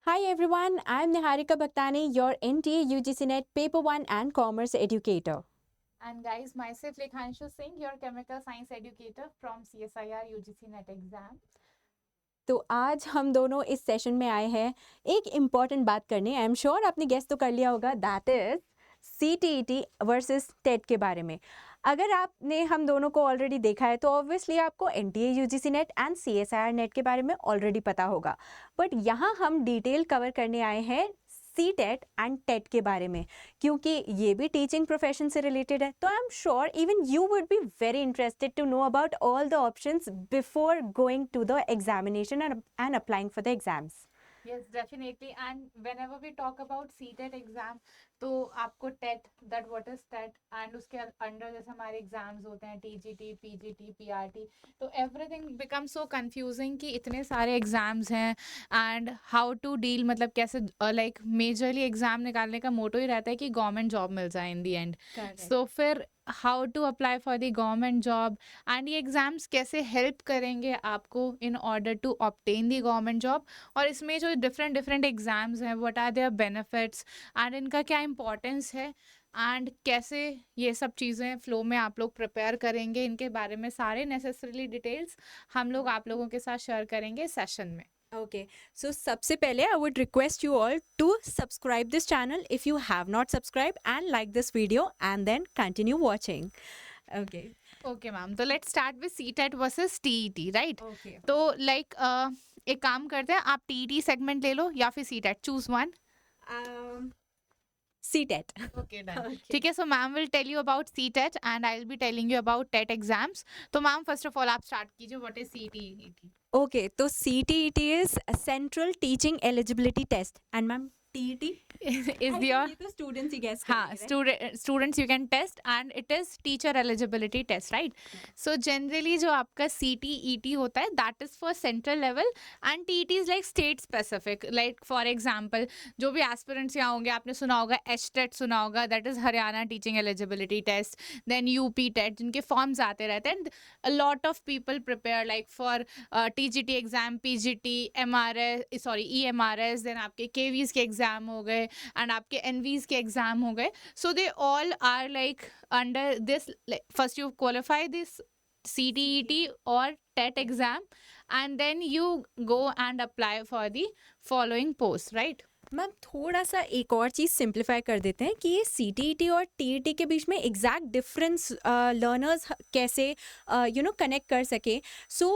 Hi everyone, I'm Niharika Bhaktani, your NTA UGC NET Paper 1 and Commerce educator. And guys, myself Lekhanshu Singh, your chemical science educator from CSIR UGC NET exam. तो आज हम दोनों इस session में आए हैं एक important बात करने। आई एम श्योर आपने गेस तो कर लिया होगा, that is CTET versus TET के बारे में। अगर आपने हम दोनों को ऑलरेडी देखा है तो ऑब्वियसली आपको NTA UGC net and CSIR net के बारे में ऑलरेडी पता होगा, बट यहाँ हम डिटेल कवर करने आए हैं CTET एंड टेट के बारे में, क्योंकि ये भी टीचिंग प्रोफेशन से रिलेटेड है। तो I am sure even you would be very interested to know about all the options before going to the examination and applying for the exams. Yes, definitely. And whenever we talk about CTET exam, तो आपको TET, that what is TET, and उसके under जैसे हमारे exams होते हैं TGT, PGT, PRT, तो everything become so confusing कि इतने सारे एग्जाम्स हैं एंड हाउ टू डील, मतलब कैसे लाइक मेजरली एग्जाम निकालने का मोटो ही रहता है कि गवर्नमेंट जॉब मिल जाए इन दी एंड। सो फिर how to apply for the government job and ये एग्जाम्स कैसे हेल्प करेंगे आपको in order to obtain the government job, और इसमें जो डिफरेंट डिफरेंट एग्जाम्स हैं what are their benefits and इनका क्या इंपॉर्टेंस है एंड कैसे ये सब चीज़ें फ्लो में आप लोग प्रिपेयर करेंगे, इनके बारे में सारे नेसेसरी डिटेल्स हम लोग आप लोगों के साथ शेयर करेंगे सेशन में। Okay, so सबसे पहले I would request you all to subscribe this channel if you have not subscribed and like this video and then continue watching. Okay. Okay ma'am, तो let's start with CTET versus TET, right? Okay. तो like एक काम करते हैं, आप TET segment ले लो या फिर CTET, choose one. Um, CTET. Okay done. Okay. ठीक है, so ma'am will tell you about CTET and I will be telling you about TET exams. तो मैम फर्स्ट ऑफ ऑल आप स्टार्ट कीजिए, what is CTET? Okay, तो CTET is a Central Teaching Eligibility Test and ma'am TET is I think your, ये तो students ही guess हाँ, करेंगे, right? Students you can test and it is teacher eligibility test, right? So generally जो आपका CTET होता है that is for central level and TET is like state specific. Like for example जो भी aspirants यहाँ होंगे, आपने सुना होगा HTET सुना होगा, that is Haryana teaching eligibility test, then UP TET, जिनके फॉर्म्स आते रहते हैं and a lot of people prepare like for TGT exam, PGT, MRS, sorry EMRS, then आपके KVs के एग्जाम हो गए एंड आपके NVs के एग्जाम हो गए। So they all are like under this, first you qualify this CTET or TET exam and then you go and apply for the following post, right? Ma'am थोड़ा सा एक और चीज़ सिंप्लीफाई कर देते हैं कि ये CTET और TET के बीच में एग्जैक्ट डिफरेंस लर्नर्स कैसे कनेक्ट कर सके। सो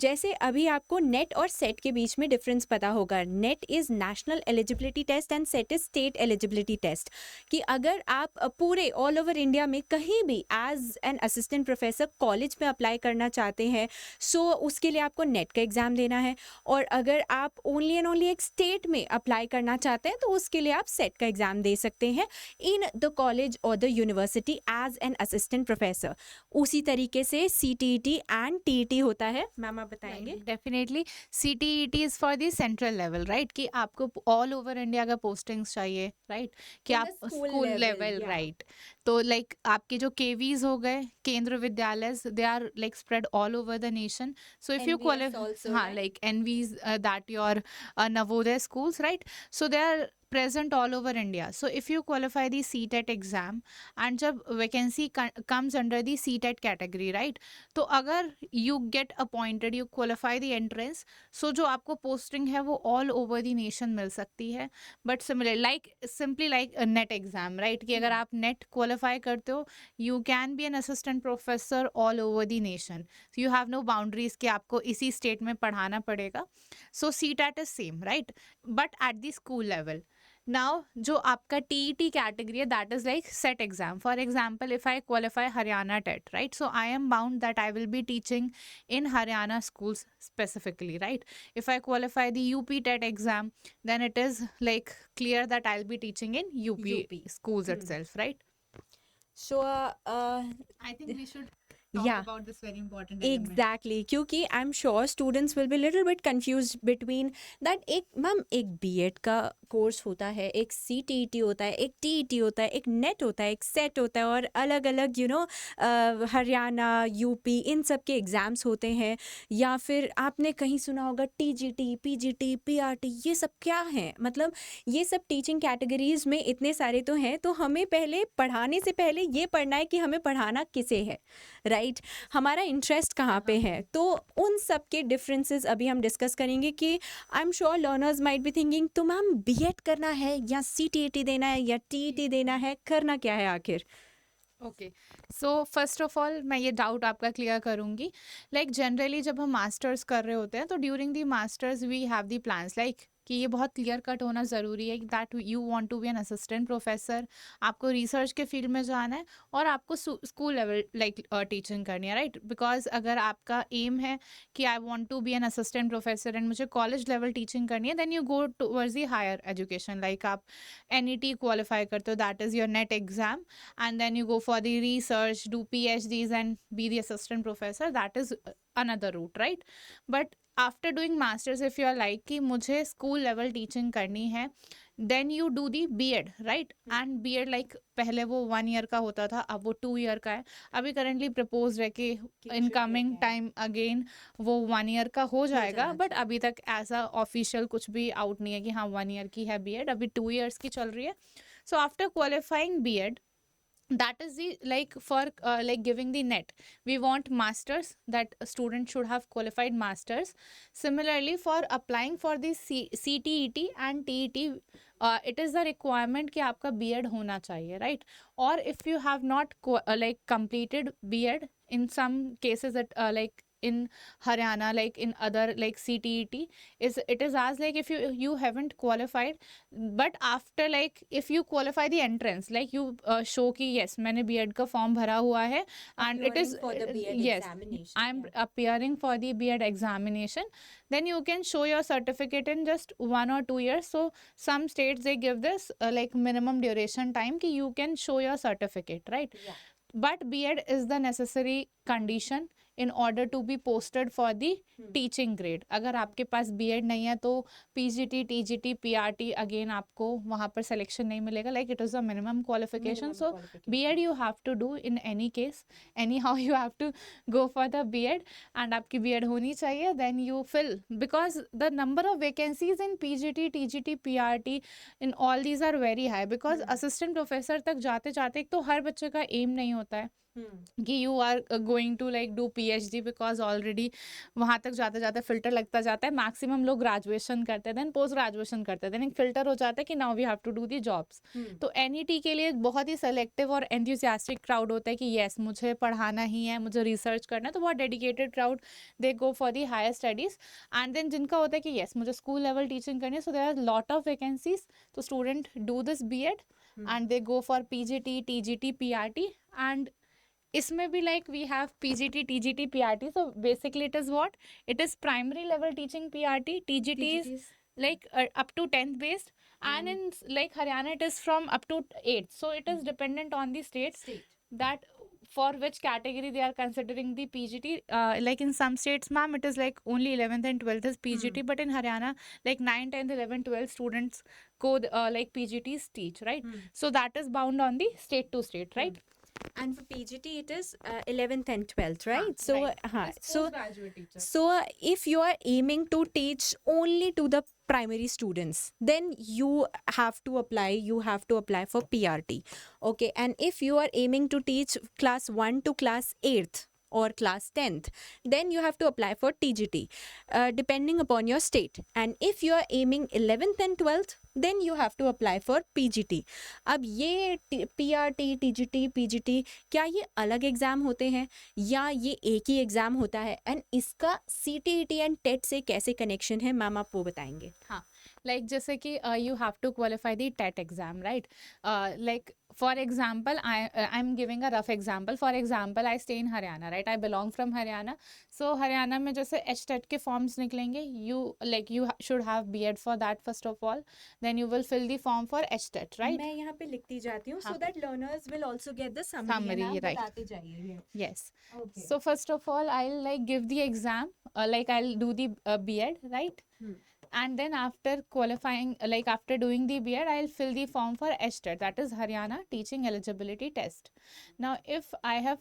जैसे अभी आपको नेट और सेट के बीच में डिफरेंस पता होगा। NET is national eligibility test and SET is state eligibility test, कि अगर आप पूरे ऑल ओवर इंडिया में कहीं भी as an assistant professor college में अप्लाई करना चाहते हैं, सो उसके लिए आपको नेट का एग्ज़ाम देना है। और अगर आप ओनली एंड ओनली एक स्टेट में अप्लाई करना चाहते हैं तो उसके लिए आप सेट का एग्जाम दे सकते हैं इन द कॉलेज और the university as an assistant professor. उसी तरीके से CTET एंड TET होता है। मैम आप बताएंगे? Definitely CTET is for the central level, right? कि आपको ऑल ओवर इंडिया का पोस्टिंग्स चाहिए, राइट? कि In आप the school school level, level, yeah. Right? तो लाइक आपके जो KVs हो गए, Kendriya Vidyalaya, they are like spread all over the nation. So if you NVS qualify, also, हाँ, right? like NVs, that your Navodaya schools, right? So they are present all over India. So if you qualify the CTET exam and जब vacancy comes under the CTET category, right? तो अगर you get appointed, you qualify the entrance, so जो आपको posting है वो all over the nation मिल सकती है। But similar, like simply like a NET exam, right? कि अगर आप NET qualify करते हो, you can be an assistant professor all over the nation. So you have no boundaries कि आपको इसी state में पढ़ाना पड़ेगा। So CTET is same, right? But at the school level. Now, जो आपका TET category है, that is like set exam. For example, if I qualify Haryana TET, right? So I am bound that I will be teaching in Haryana schools specifically, right? If I qualify the UP TET exam, then it is like clear that I'll be teaching in UP UP. schools itself, right? So I think we should talk yeah, about this very important element. Exactly, क्योंकि I am sure students will be little bit confuse between that. एक ma'am एक BEd का course होता है, एक CTET होता है, एक TET होता है, एक नेट होता है, एक सेट होता है और अलग अलग हरियाणा, यूपी इन सब के एग्ज़ाम्स होते हैं। या फिर आपने कहीं सुना होगा TGT, PGT, PRT, ये सब क्या हैं? मतलब ये सब टीचिंग कैटेगरीज़ में इतने सारे तो हैं, तो हमें पहले पढ़ाने से पहले ये पढ़ना है कि हमें पढ़ाना किसे है, राइट? हमारा इंटरेस्ट कहाँ पे है? तो उन सब के डिफरेंसेस अभी हम डिस्कस करेंगे कि आई am sure learners might be thinking तो मैम बीएड करना है या CTET देना है या TET देना है, करना क्या है आखिर? Okay, so first of all मैं ये डाउट आपका क्लियर करूंगी। लाइक जनरली जब हम मास्टर्स कर रहे होते हैं तो during the masters we have the plans, like कि ये बहुत क्लियर कट होना ज़रूरी है that you want to be an assistant professor, आपको रिसर्च के फील्ड में जाना है और आपको स्कूल लेवल लाइक टीचिंग करनी है, राइट? बिकॉज अगर आपका एम है कि I want to be an assistant professor and मुझे कॉलेज लेवल टीचिंग करनी है, then you go towards the higher education, like आप NET क्वालिफाई करते हो, that is your NET exam, and then you go for the research, do PhDs and be the assistant professor. That is another route, right? But after doing masters, if you are like कि मुझे school level teaching करनी है, then you do the B.Ed, right? And B.Ed like पहले वो 1 year का होता था, अब वो 2 year का है। अभी currently proposed है कि in coming time again वो 1 year का हो जाएगा, बट अभी तक ऐसा ऑफिशियल कुछ भी आउट नहीं है कि हाँ 1 year की है B.Ed, अभी 2 years की चल रही है। So after qualifying B.Ed, that is the like for like giving the net, we want masters, that a student should have qualified masters. Similarly for applying for the CTET and TET, it is the requirement कि आपका B.Ed होना चाहिए, right? Or if you have not like completed B.Ed, in some cases that like in Haryana, like in other like CTET, is it is as like if you haven't qualified, but after like if you qualify the entrance, like you show कि yes मैंने B.Ed का form भरा हुआ है and it is for the B.Ed yes examination, I'm appearing for the B.Ed examination, then you can show your certificate in just 1 or 2 years. So some states they give this like minimum duration time कि you can show your certificate, right? Yeah. But B.Ed is the necessary condition in order to be posted for the teaching grade. अगर आपके पास B.Ed नहीं है तो PGT, TGT, PRT again आपको वहाँ पर selection नहीं मिलेगा, like it is a minimum qualification. So B.Ed you have to do in any case, anyhow you have to go for the B.Ed and आपकी B.Ed होनी चाहिए, then you fill, because the number of vacancies in PGT, TGT, PRT in all these are very high, because assistant professor तक जाते जाते एक तो हर बच्चे का एम नहीं होता है कि you are going to like do PhD, because already वहाँ तक जाते जाते फिल्टर लगता जाता है। मैक्सिमम लोग ग्रेजुएशन करते हैं, देन पोस्ट ग्रेजुएशन करते हैं, देन एक फिल्टर हो जाता है कि now we have to do the jobs. तो NET के लिए बहुत ही सेलेक्टिव और एंथुसियास्टिक क्राउड होता है कि येस मुझे पढ़ाना ही है, मुझे रिसर्च करना है, तो बहुत dedicated crowd they go for the higher studies. And then जिनका होता है कि येस मुझे स्कूल लेवल टीचिंग करनी है, so there are lot of vacancies, तो student do this B.Ed and they go for PGT, TGT, PRT, and इसमें भी like we have PGT, TGT, PRT. So basically it is what? It is primary level teaching PRT. TGT is like up to 10th based, and in like Haryana it is from up to 8th. So it is dependent on the states that for which category they are considering the PGT. Like in some states, ma'am, it is like only 11th and 12th is PGT, but in Haryana, like 9th, 10th, 11th, 12th students go like PGTs teach, right? So that is bound on the state to state, right? And for PGT, it is 11th and 12th, right? So, right. so, Postgraduate teacher. so if you are aiming to teach only to the primary students, then you have to apply for PRT. Okay, and if you are aiming to teach class 1 to class 8th or class 10th, then you have to apply for TGT, depending upon your state. And if you are aiming 11th and 12th, then you have to apply for PGT. अब ये PRT, TGT, PGT क्या ये अलग exam होते हैं या ये एक ही एग्ज़ाम होता है, एंड इसका CTET एंड टेट से कैसे कनेक्शन है, मैम आप वो बताएंगे? हाँ, like जैसे कि you have to qualify the TET exam, right? Like for example, I'm giving a rough example. For example, I stay in Haryana, right? I belong from Haryana. So Haryana में जैसे HTET के forms निकलेंगे, you should have B.Ed for that first of all. Then you will fill the form for HTET, right? मैं यहाँ पे लिखती जाती हूँ, so that learners will also get the summary. Summary, and आप right. बताते जाइए। Yes. Okay. So first of all, I'll like give the exam, like I'll do the B.Ed, right? and then after qualifying, like after doing the B.Ed, I'll fill the form for HTET, that is Haryana Teaching Eligibility Test. Now if I have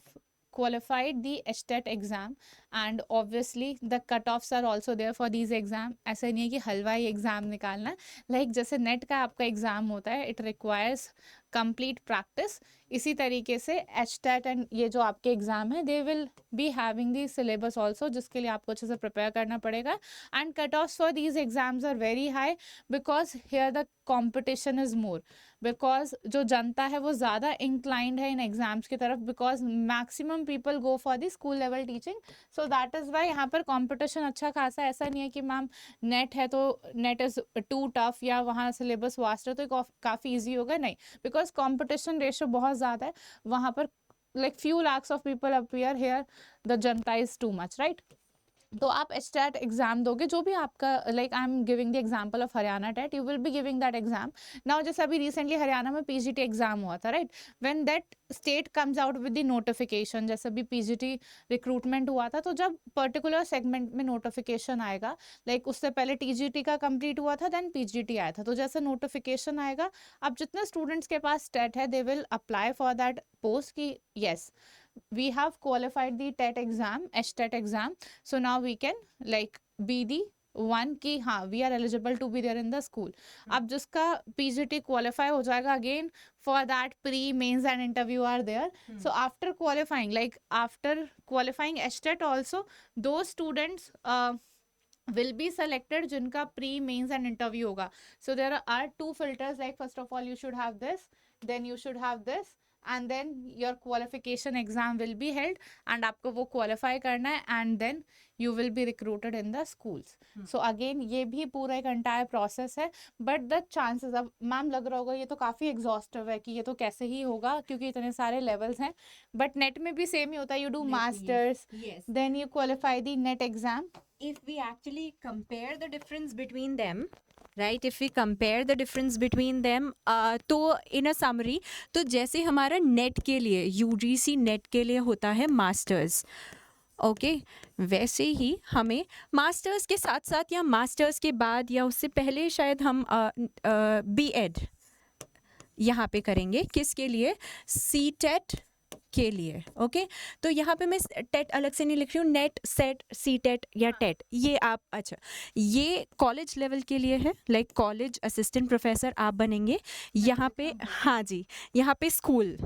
qualified the HTET exam, and obviously the cutoffs are also there for these exam, ऐसा नहीं है कि हलवाई exam निकालना है, like जैसे NET का आपका एग्जाम होता है, it requires complete practice, इसी तरीके से HTET एंड ये जो आपके एग्जाम है, they will be having the syllabus also, जिसके लिए आपको अच्छे से प्रिपेयर करना पड़ेगा. And cut off for these exams are very high, because here the competition is more, because जो जनता है वो ज़्यादा इंक्लाइंड है इन एग्जाम्स की तरफ, because maximum people go for the school level teaching. So that is why यहाँ पर कॉम्पिटिशन अच्छा खासा है. ऐसा नहीं है कि मैम नेट है तो नेट इज़ टू टफ या वहाँ सिलेबस वास्ट है तो काफ़ी ईजी होगा, नहीं, बिकॉज कॉम्पिटिशन रेशियो बहुत ज़्यादा है वहाँ पर. like few lakhs of people appear here, the Janata is too much, right? तो आप HTET एग्जाम दोगे, जो भी आपका, like I am giving the example of Haryana TET, you will be giving that exam. Now जैसे अभी रिसेंटली हरियाणा में PGT exam हुआ था, right? When that state comes out with the notification, जैसे अभी PGT रिक्रूटमेंट हुआ था, तो जब पर्टिकुलर सेगमेंट में नोटिफिकेशन आएगा, लाइक उससे पहले TGT का कंप्लीट हुआ था, देन PGT आया था, तो जैसे नोटिफिकेशन आएगा, अब जितने स्टूडेंट्स के पास टेट है, they will apply for that post कि yes we have qualified the TET exam, HTET exam, so now we can like be the one कि हाँ we are eligible to be there in the school. अब जिसका PGT qualify हो जाएगा, again for that pre mains and interview are there. So after qualifying, like after qualifying HTET also, those students will be selected जिनका pre mains and interview होगा. So there are two filters, like first of all you should have this, then you should have this, and then your qualification exam will be held, and आपको वो qualify करना है, and then you will be recruited in the schools. So again ये भी पूरा एक entire process है, but the chances, अब मैम लग रहा होगा ये तो काफ़ी exhaustive है कि ये तो कैसे ही होगा क्योंकि इतने सारे levels हैं, but net में भी same ही होता है, you do masters, Yes. then you qualify the net exam. If we actually compare the difference between them, right, if we compare the difference between them, तो in a summary, तो जैसे हमारा net के लिए, UGC NET के लिए होता है मास्टर्स, ओके, वैसे ही हमें मास्टर्स के साथ साथ या मास्टर्स के बाद या उससे पहले शायद हम B.Ed यहाँ पे करेंगे, किसके लिए? CTET के लिए, ओके. तो यहाँ पे मैं टेट अलग से नहीं लिख रही हूँ, नेट, सेट, CTET या टेट, ये आप, अच्छा, ये कॉलेज लेवल के लिए है, लाइक कॉलेज असिस्टेंट प्रोफेसर आप बनेंगे यहाँ पे, हाँ जी, यहाँ पे स्कूल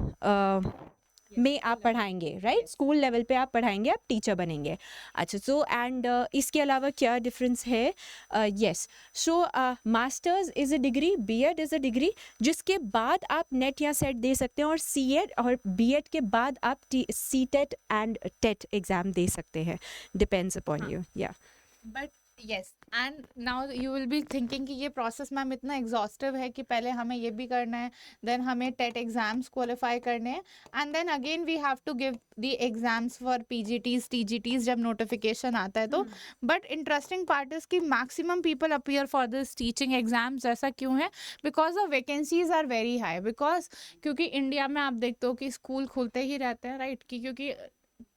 में आप पढ़ाएंगे, राइट, स्कूल लेवल पे आप पढ़ाएंगे, आप टीचर बनेंगे. अच्छा, सो एंड इसके अलावा क्या डिफरेंस है? Yes, so masters is a degree, B.Ed is a degree, जिसके बाद आप नेट या सेट दे सकते हैं, और C.Ed और B.Ed के बाद आप CTET एंड टेट एग्ज़ाम दे सकते हैं, डिपेंड्स अपॉन यू. या but yes, and now you will be thinking कि ये प्रोसेस मैम इतना एग्जॉस्टिव है कि पहले हमें ये भी करना है, देन हमें टेट एग्जाम्स क्वालिफाई करने हैं, and then again we have to give the exams for PGTs TGTs जब नोटिफिकेशन आता है तो. बट इंटरेस्टिंग पार्ट इज कि maximum people appear for this teaching exams. ऐसा क्यों है? Because the vacancies are very high, because क्योंकि India में आप देखते हो कि स्कूल खुलते ही रहते हैं, राइट, क्योंकि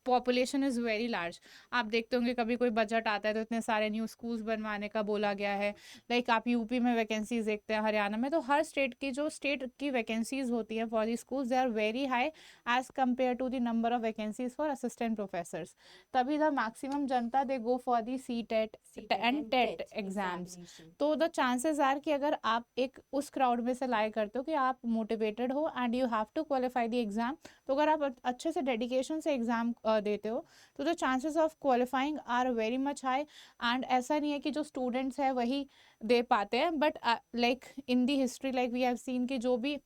पॉपुलेशन इज़ वेरी लार्ज. आप देखते होंगे कभी कोई बजट आता है तो इतने सारे न्यू स्कूल्स बनवाने का बोला गया है. लाइक आप यूपी में वैकेंसीज देखते हैं, हरियाणा में, तो हर स्टेट की जो स्टेट की वैकेंसीज होती हैं for the schools, they are very high as compare to the number of vacancies for assistant professors. तभी द मैक्सिमम जनता they go for the CTET and TET exams. तो द चांसेस आर कि अगर आप एक उस क्राउड में से लाई करते हो कि आप मोटिवेटेड हो and you have to qualify the exam, तो अगर आप अच्छे से डेडिकेशन से एग्जाम देते हो तो the chances of qualifying are very much high. And ऐसा नहीं है कि जो स्टूडेंट्स हैं वही दे पाते हैं, but like in the history, like we have seen कि जो भी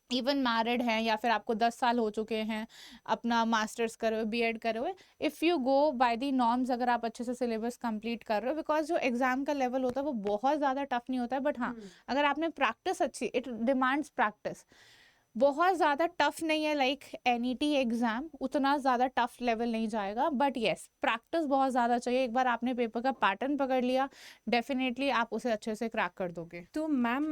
इवन मैरिड हैं या फिर आपको 10 साल हो चुके हैं अपना मास्टर्स करे हुए, B.Ed करे हुए, if you go by the norms, अगर आप अच्छे से सिलेबस कंप्लीट कर रहे हो, बिकॉज जो एग्जाम का लेवल होता है वो बहुत ज़्यादा टफ नहीं होता है, बट हाँ, अगर आपने प्रैक्टिस अच्छी, इट डिमांड्स प्रैक्टिस, बहुत ज़्यादा टफ नहीं है, लाइक एनईटी एग्ज़ाम उतना ज़्यादा टफ लेवल नहीं जाएगा, बट येस प्रैक्टिस बहुत ज़्यादा चाहिए। एक बार आपने पेपर का पैटर्न पकड़ लिया, डेफिनेटली आप उसे अच्छे से क्रैक कर दोगे। तो मैम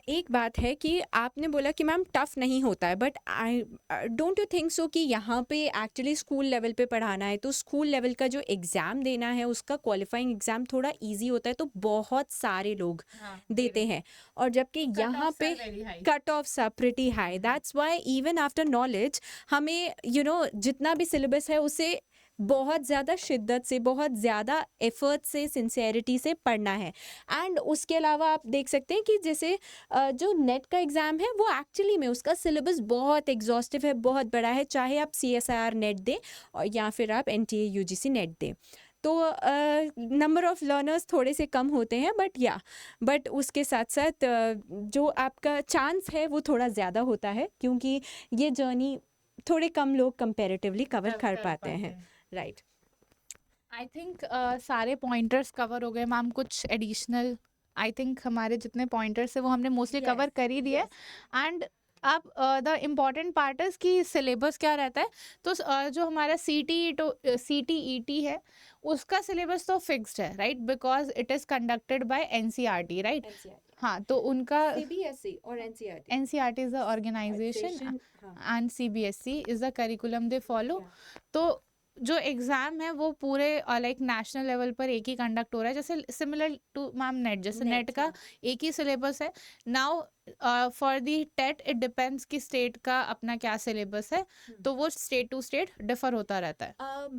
एक बात है कि आपने बोला कि मैम टफ नहीं होता है, but I don't you think so कि यहाँ पे एक्चुअली स्कूल लेवल पे पढ़ाना है तो स्कूल लेवल का जो एग्ज़ाम देना है उसका क्वालिफाइंग एग्ज़ाम थोड़ा इजी होता है, तो बहुत सारे लोग देते हैं, और जबकि यहाँ पे cut offs are pretty high. That's why even after knowledge हमें जितना भी सिलेबस है उसे बहुत ज़्यादा शिद्दत से, बहुत ज़्यादा एफर्ट से, सिंसेरिटी से पढ़ना है। एंड उसके अलावा आप देख सकते हैं कि जैसे जो नेट का एग्ज़ाम है वो एक्चुअली में उसका सिलेबस बहुत एग्जॉस्टिव है, बहुत बड़ा है, चाहे आप CSIR नेट दें और या फिर आप NTA UGC नेट दें। तो नंबर ऑफ़ लर्नर्स थोड़े से कम होते हैं, बट उसके साथ साथ जो आपका चांस है वो थोड़ा ज़्यादा होता है, क्योंकि ये जर्नी थोड़े कम लोग कंपैरेटिवली कवर कर पाते हैं। राइट। आई थिंक सारे पॉइंटर्स कवर हो गए मैम। कुछ एडिशनल आई थिंक हमारे जितने पॉइंटर्स है वो हमने मोस्टली कवर कर ही दिए। एंड अब द इम्पॉर्टेंट पार्ट इज़ कि सिलेबस क्या रहता है। तो जो हमारा CTET है उसका सिलेबस तो फिक्स्ड है, right, because it is conducted by NCERT, right. हाँ, तो उनका CBSE और NCERT NCERT is the organisation and CBSE is the curriculum they follow. तो जो एग्ज़ाम है वो पूरे लाइक नेशनल लेवल पर एक ही कंडक्ट हो रहा है, जैसे सिमिलर टू मैम नेट, जैसे नेट का एक ही सिलेबस है। Now for the TET it depends कि स्टेट का अपना क्या सिलेबस है, तो वो स्टेट टू स्टेट डिफर होता रहता है।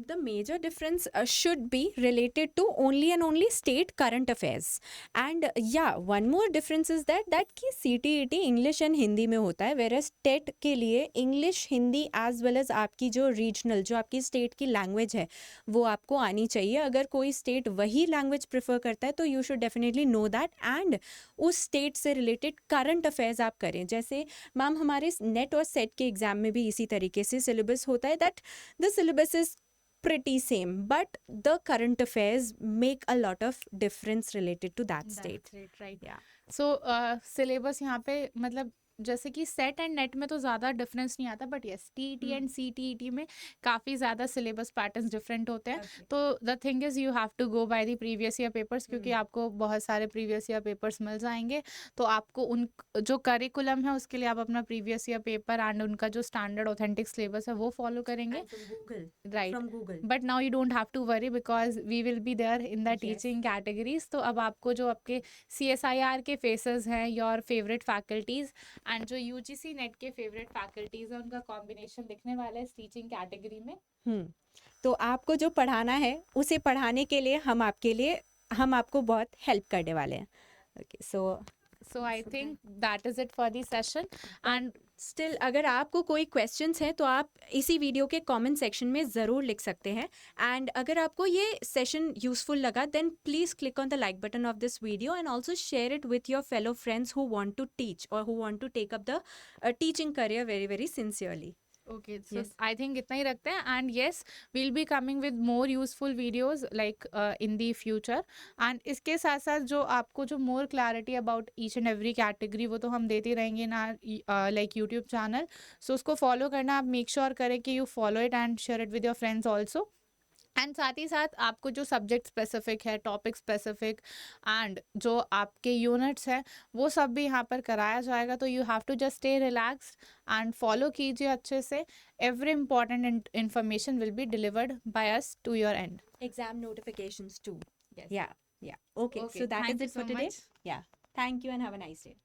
the major difference should be related to only and only state current affairs, and yeah, one more difference is that कि CTET इंग्लिश एंड हिंदी में होता है, whereas टेट के लिए English, Hindi as well as आपकी जो रीजनल, जो आपकी स्टेट की लैंग्वेज है वो आपको आनी चाहिए। अगर कोई स्टेट वही लैंग्वेज प्रेफर करता है तो you should definitely know that, and उस स्टेट से रिलेटेड करंट अफेयर्स आप करें। जैसे मैम हमारे नेट और सेट के एग्जाम में भी इसी तरीके से सिलेबस होता है, that the syllabus is pretty same, but the current affairs make a lot of difference related to that state. Right. Yeah. So syllabus यहाँ पे मतलब जैसे कि सेट एंड नेट में तो ज़्यादा डिफरेंस नहीं आता, but yes TET and CTET में काफ़ी ज़्यादा सिलेबस पैटर्न्स डिफरेंट होते हैं। तो the thing is you have to go by the previous year papers, क्योंकि आपको बहुत सारे प्रीवियस ईयर पेपर्स मिल जाएंगे। तो आपको उन जो करिकुलम है उसके लिए आप अपना प्रीवियस ईयर पेपर एंड उनका जो स्टैंडर्ड ऑथेंटिक सिलेबस है वो फॉलो करेंगे, And from Google. Right. From Google. But now you don't have to worry because we will be there in the Yes. Teaching categories. तो अब आपको जो आपके CSIR के फेसेस हैं, योर फेवरेट फैकल्टीज एंड जो UGC नेट के favourite faculties हैं, उनका कॉम्बिनेशन दिखने वाला है इस टीचिंग कैटेगरी में। तो आपको जो पढ़ाना है उसे पढ़ाने के लिए हम आपको बहुत हेल्प करने वाले हैं। Okay, so I think that is it for the session. And still अगर आपको कोई क्वेश्चंस हैं तो आप इसी वीडियो के कमेंट सेक्शन में ज़रूर लिख सकते हैं। एंड अगर आपको ये सेशन यूजफुल लगा then please click on the like button of this video and also share it with your fellow friends who want to teach और who want to take up the teaching career very very sincerely. okay, so Yes. I think इतना ही रखते हैं। And yes, we'll be coming with more useful videos like in the future। and इसके साथ साथ जो आपको जो more clarity about each and every category वो तो हम देते रहेंगे ना, like YouTube channel। so उसको follow करना, आप make sure करें कि you follow it and share it with your friends also। And साथ ही साथ आपको जो सब्जेक्ट स्पेसिफिक है, टॉपिक स्पेसिफिक एंड जो आपके यूनिट्स हैं वो सब भी यहाँ पर कराया जाएगा। तो you have to just stay relaxed and follow कीजिए अच्छे से। Every important information will be delivered by us to your end. Exam notifications too. Yes. Yeah. Okay. Okay, So that thank is you it for so today. much. Yeah. Thank you and have a nice day.